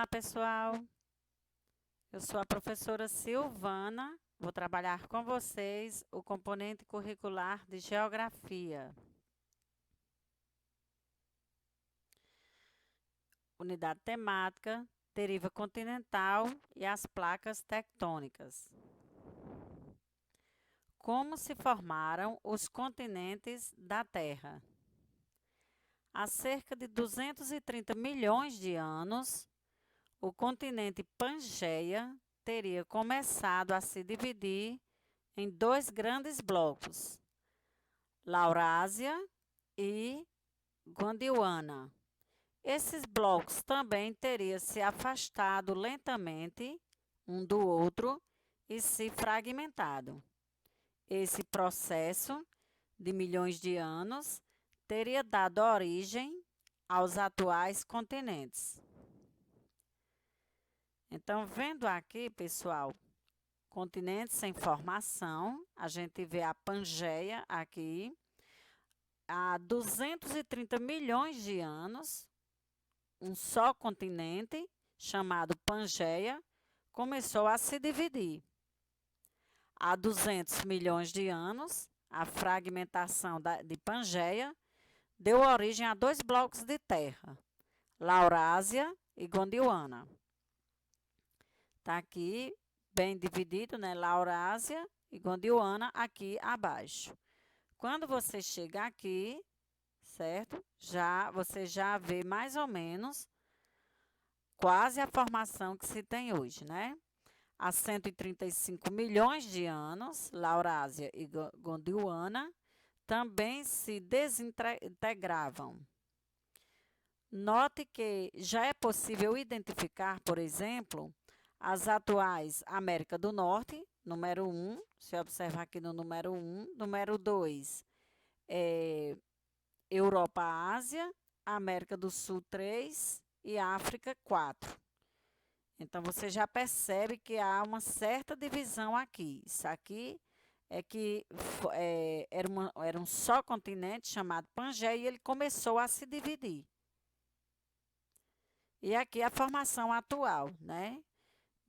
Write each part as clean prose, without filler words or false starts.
Pessoal. Eu sou a professora Silvana. Vou trabalhar com vocês o componente curricular de Geografia. Unidade temática, deriva continental e as placas tectônicas. Como se formaram os continentes da Terra? Há cerca de 230 milhões de anos, o continente Pangeia teria começado a se dividir em dois grandes blocos, Laurásia e Gondwana. Esses blocos também teriam se afastado lentamente um do outro e se fragmentado. Esse processo de milhões de anos teria dado origem aos atuais continentes. Então, vendo aqui, pessoal, continentes em formação, a gente vê a Pangeia aqui, há 230 milhões de anos, um só continente, chamado Pangeia, começou a se dividir. Há 200 milhões de anos, a fragmentação de Pangeia deu origem a dois blocos de terra, Laurásia e Gondwana. Está aqui bem dividido, né? Laurásia e Gondwana aqui abaixo. Quando você chega aqui, certo? Você já vê mais ou menos quase a formação que se tem hoje, né? Há 135 milhões de anos, Laurásia e Gondwana também se desintegravam. Note que já é possível identificar, por exemplo, as atuais América do Norte, número 1, se observar aqui no número 1, número 2, Europa, Ásia, América do Sul 3 e África 4. Então, você já percebe que há uma certa divisão aqui. Isso aqui é que era um só continente chamado Pangeia e ele começou a se dividir. E aqui a formação atual, né?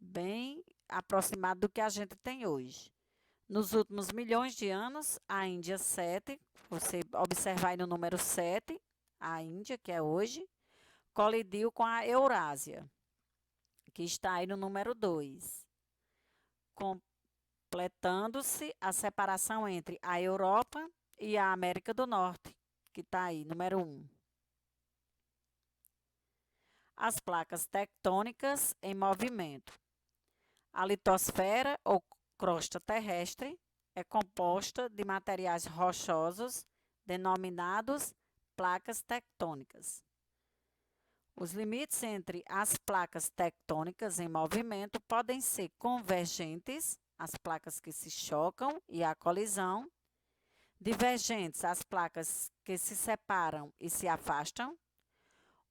Bem aproximado do que a gente tem hoje. Nos últimos milhões de anos, a Índia 7, você observar aí no número 7, a Índia, que é hoje, colidiu com a Eurásia, que está aí no número 2, completando-se a separação entre a Europa e a América do Norte, que está aí, número 1. As placas tectônicas em movimento. A litosfera, ou crosta terrestre, é composta de materiais rochosos denominados placas tectônicas. Os limites entre as placas tectônicas em movimento podem ser convergentes, as placas que se chocam e a colisão, divergentes, as placas que se separam e se afastam,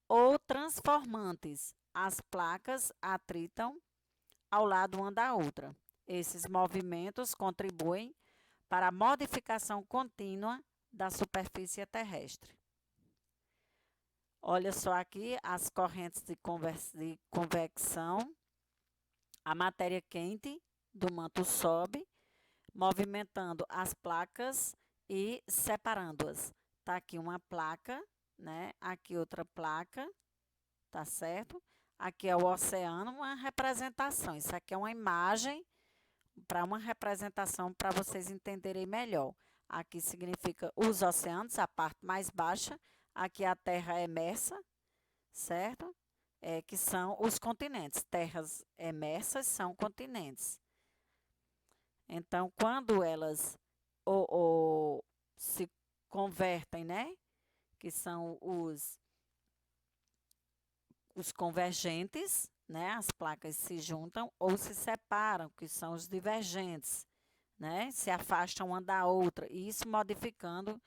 ou transformantes, as placas atritam ao lado uma da outra. Esses movimentos contribuem para a modificação contínua da superfície terrestre. Olha só aqui as correntes de convecção. A matéria quente do manto sobe, movimentando as placas e separando-as. Tá aqui uma placa, né? Aqui outra placa, tá certo? Aqui é o oceano, uma representação. Isso aqui é uma imagem para uma representação para vocês entenderem melhor. Aqui significa os oceanos, a parte mais baixa. Aqui a terra emersa, certo? Que são os continentes. Terras emersas são continentes. Então, quando elas se convertem, né? Que são os convergentes, né? As placas se juntam ou se separam, que são os divergentes, né? Se afastam uma da outra, e isso modificando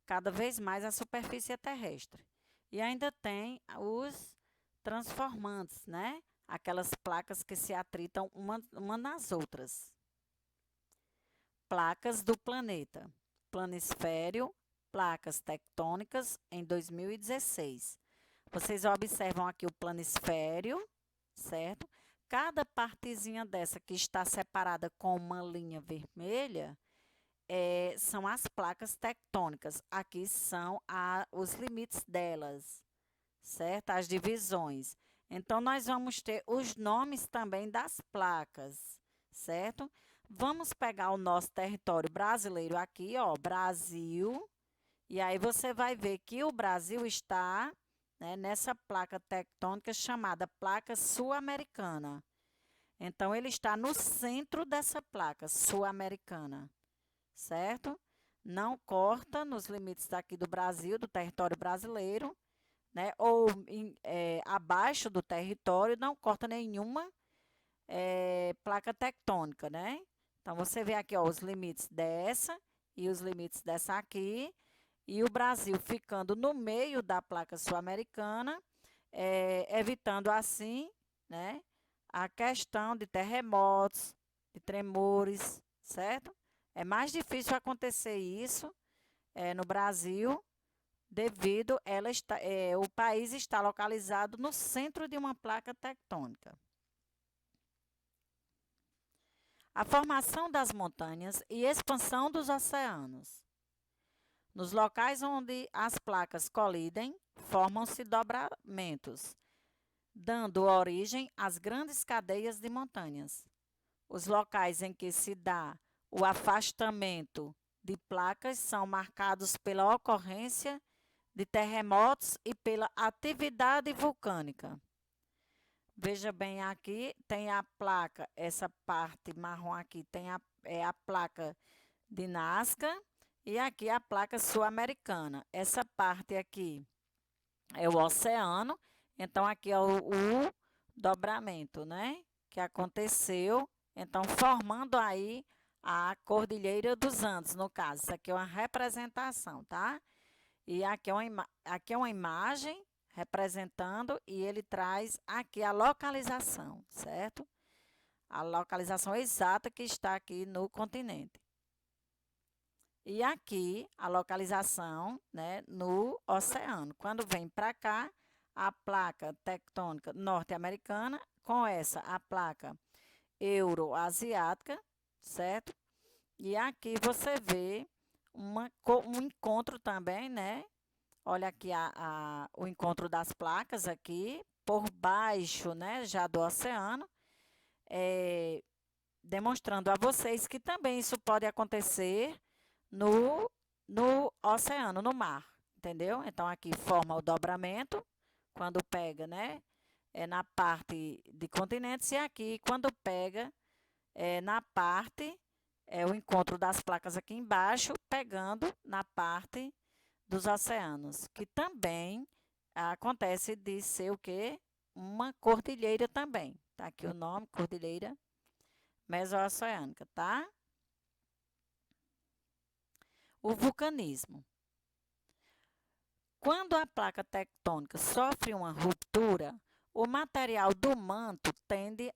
cada vez mais a superfície terrestre. E ainda tem os transformantes, né? Aquelas placas que se atritam uma nas outras. Placas do planeta. Planisfério, placas tectônicas em 2016. Vocês observam aqui o planisfério, certo? Cada partezinha dessa que está separada com uma linha vermelha são as placas tectônicas. Aqui são os limites delas, certo? As divisões. Então, nós vamos ter os nomes também das placas, certo? Vamos pegar o nosso território brasileiro aqui, ó, Brasil. E aí você vai ver que o Brasil está, né, nessa placa tectônica chamada placa sul-americana. Então, ele está no centro dessa placa sul-americana, certo? Não corta nos limites daqui do Brasil, do território brasileiro, né? Ou abaixo do território, não corta nenhuma placa tectônica, né? Então, você vê aqui, ó, os limites dessa e os limites dessa aqui, e o Brasil ficando no meio da placa sul-americana, evitando assim, né, a questão de terremotos, de tremores, certo? É mais difícil acontecer isso no Brasil, devido o país está localizado no centro de uma placa tectônica. A formação das montanhas e expansão dos oceanos. Nos locais onde as placas colidem, formam-se dobramentos, dando origem às grandes cadeias de montanhas. Os locais em que se dá o afastamento de placas são marcados pela ocorrência de terremotos e pela atividade vulcânica. Veja bem aqui, tem a placa, essa parte marrom aqui tem a placa de Nazca e aqui a placa sul-americana. Essa parte aqui é o oceano, então aqui é o dobramento, né? Que aconteceu, então formando aí a Cordilheira dos Andes, no caso. Isso aqui é uma representação, tá? E aqui é uma imagem representando e ele traz aqui a localização, certo? A localização exata que está aqui no continente. E aqui a localização, né, no oceano. Quando vem para cá, a placa tectônica norte-americana, com essa a placa euroasiática, certo? E aqui você vê um encontro também, né? Olha aqui o encontro das placas aqui, por baixo, né, já do oceano, demonstrando a vocês que também isso pode acontecer no oceano, no mar, entendeu? Então, aqui forma o dobramento, quando pega, né, na parte de continentes, e aqui, quando pega, na parte, o encontro das placas aqui embaixo, pegando na parte dos oceanos, que também acontece de ser o quê? Uma cordilheira também. Tá aqui o nome, Cordilheira Mesoceânica, tá? O vulcanismo. Quando a placa tectônica sofre uma ruptura, o material do manto tende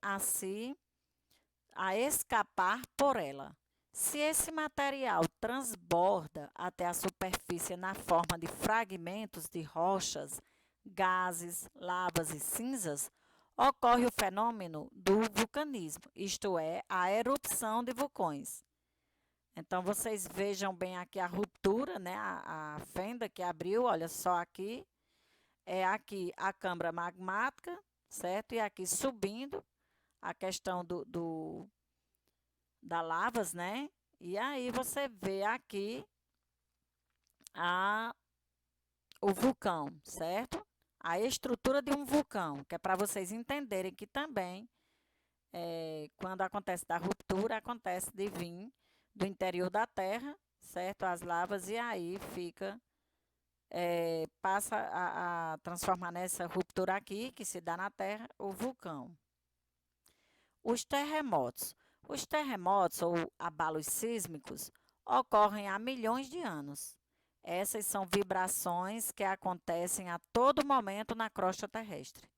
a escapar por ela. Se esse material transborda até a superfície na forma de fragmentos de rochas, gases, lavas e cinzas, ocorre o fenômeno do vulcanismo, isto é, a erupção de vulcões. Então, vocês vejam bem aqui a ruptura, né? A fenda que abriu, olha só aqui. É aqui a câmara magmática, certo? E aqui subindo a questão da lavas, né? E aí você vê aqui o vulcão, certo? A estrutura de um vulcão, que é para vocês entenderem que também, quando acontece da ruptura, acontece de vir do interior da Terra, certo? As lavas, e aí passa a transformar nessa ruptura aqui, que se dá na Terra, o vulcão. Os terremotos. Os terremotos, ou abalos sísmicos, ocorrem há milhões de anos. Essas são vibrações que acontecem a todo momento na crosta terrestre,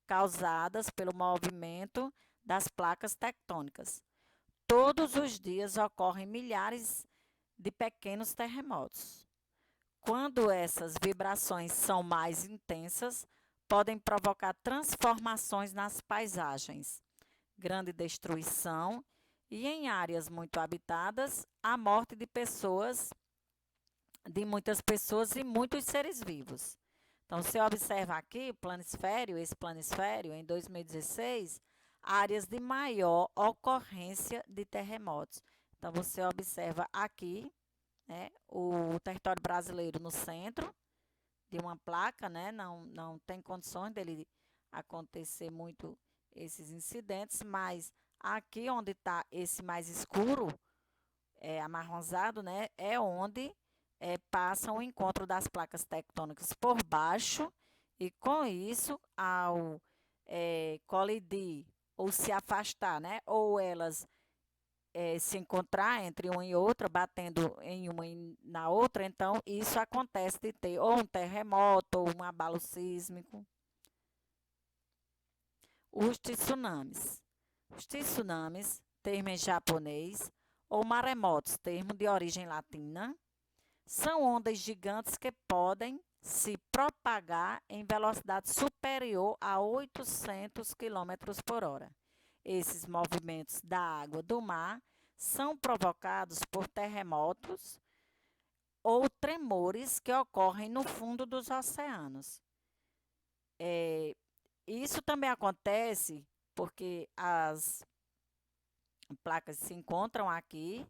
causadas pelo movimento das placas tectônicas. Todos os dias ocorrem milhares de pequenos terremotos. Quando essas vibrações são mais intensas, podem provocar transformações nas paisagens, grande destruição e, em áreas muito habitadas, a morte de muitas pessoas e muitos seres vivos. Então, você observa aqui esse planisfério, em 2016, áreas de maior ocorrência de terremotos. Então, você observa aqui, né, o território brasileiro no centro de uma placa, né, não tem condições dele acontecer muito esses incidentes, mas aqui onde está esse mais escuro, amarronzado, né, é onde passa o encontro das placas tectônicas por baixo e com isso, ao colidir ou se afastar, né, ou elas se encontrar entre uma e outra, batendo em uma e na outra, então isso acontece de ter ou um terremoto ou um abalo sísmico. Os tsunamis. Os tsunamis, termo em japonês, ou maremotos, termo de origem latina, são ondas gigantes que podem se propagar em velocidade superior a 800 km por hora. Esses movimentos da água do mar são provocados por terremotos ou tremores que ocorrem no fundo dos oceanos. Isso também acontece porque as placas se encontram aqui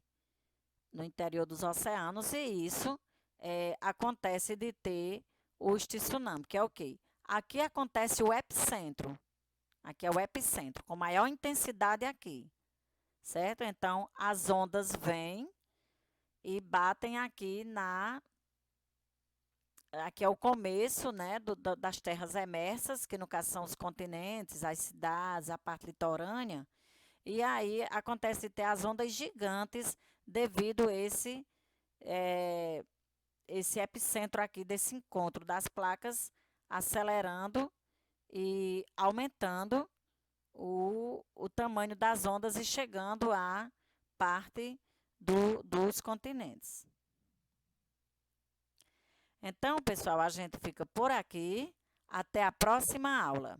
no interior dos oceanos e isso acontece de ter os tsunamis, que é o quê? Aqui acontece o epicentro. Aqui é o epicentro, com maior intensidade aqui, certo? Então, as ondas vêm e batem aqui aqui é o começo, né, das terras emersas, que no caso são os continentes, as cidades, a parte litorânea, e aí acontece de ter as ondas gigantes devido a esse epicentro aqui desse encontro das placas acelerando e aumentando o tamanho das ondas e chegando à parte dos continentes. Então, pessoal, a gente fica por aqui. Até a próxima aula.